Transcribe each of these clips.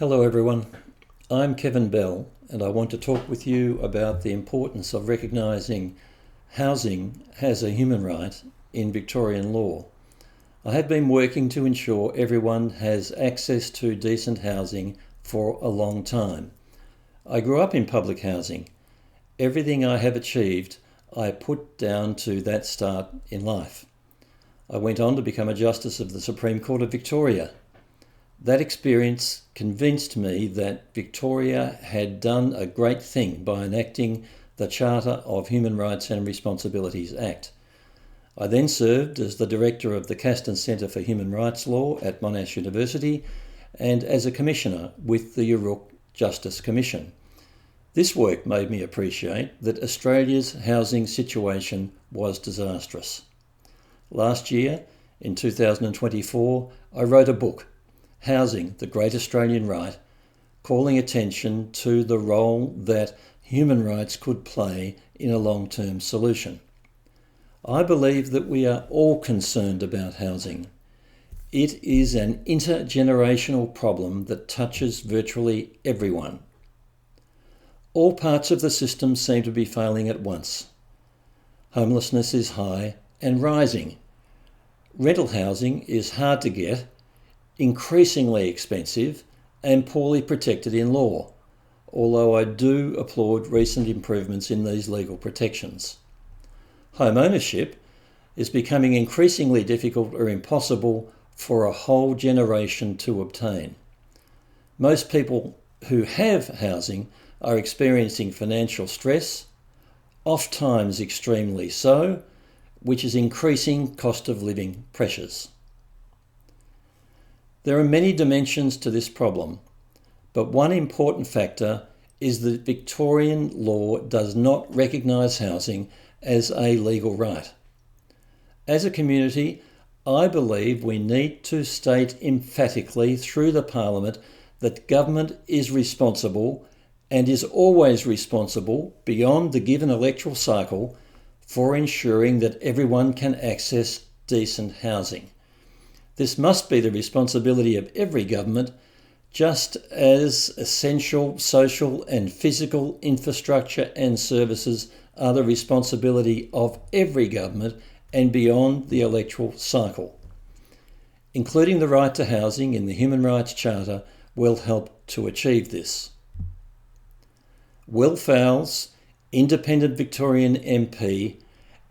Hello everyone, I'm Kevin Bell and I want to talk with you about the importance of recognising housing as a human right in Victorian law. I have been working to ensure everyone has access to decent housing for a long time. I grew up in public housing. Everything I have achieved I put down to that start in life. I went on to become a Justice of the Supreme Court of Victoria. That experience convinced me that Victoria had done a great thing by enacting the Charter of Human Rights and Responsibilities Act. I then served as the Director of the Caston Centre for Human Rights Law at Monash University and as a Commissioner with the Yoorrook Justice Commission. This work made me appreciate that Australia's housing situation was disastrous. Last year, in 2024, I wrote a book, Housing, the Great Australian Right, calling attention to the role that human rights could play in a long-term solution. I believe that we are all concerned about housing. It is an intergenerational problem that touches virtually everyone. All parts of the system seem to be failing at once. Homelessness is high and rising. Rental housing is hard to get, increasingly expensive and poorly protected in law, although I do applaud recent improvements in these legal protections. Home ownership is becoming increasingly difficult or impossible for a whole generation to obtain. Most people who have housing are experiencing financial stress, oft-times extremely so, which is increasing cost of living pressures. There are many dimensions to this problem, but one important factor is that Victorian law does not recognise housing as a legal right. As a community, I believe we need to state emphatically through the Parliament that government is responsible and is always responsible beyond the given electoral cycle for ensuring that everyone can access decent housing. This must be the responsibility of every government, just as essential social and physical infrastructure and services are the responsibility of every government and beyond the electoral cycle. Including the right to housing in the Human Rights Charter will help to achieve this. Will Fowles, Independent Victorian MP,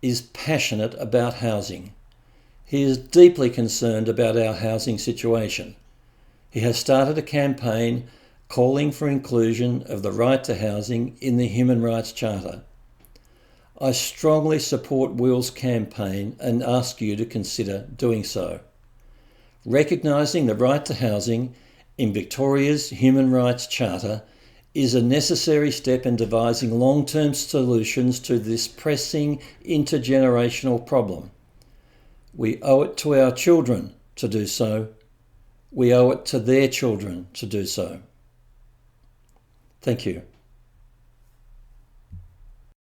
is passionate about housing. He is deeply concerned about our housing situation. He has started a campaign calling for inclusion of the right to housing in the Human Rights Charter. I strongly support Will's campaign and ask you to consider doing so. Recognising the right to housing in Victoria's Human Rights Charter is a necessary step in devising long-term solutions to this pressing intergenerational problem. We owe it to our children to do so. We owe it to their children to do so. Thank you.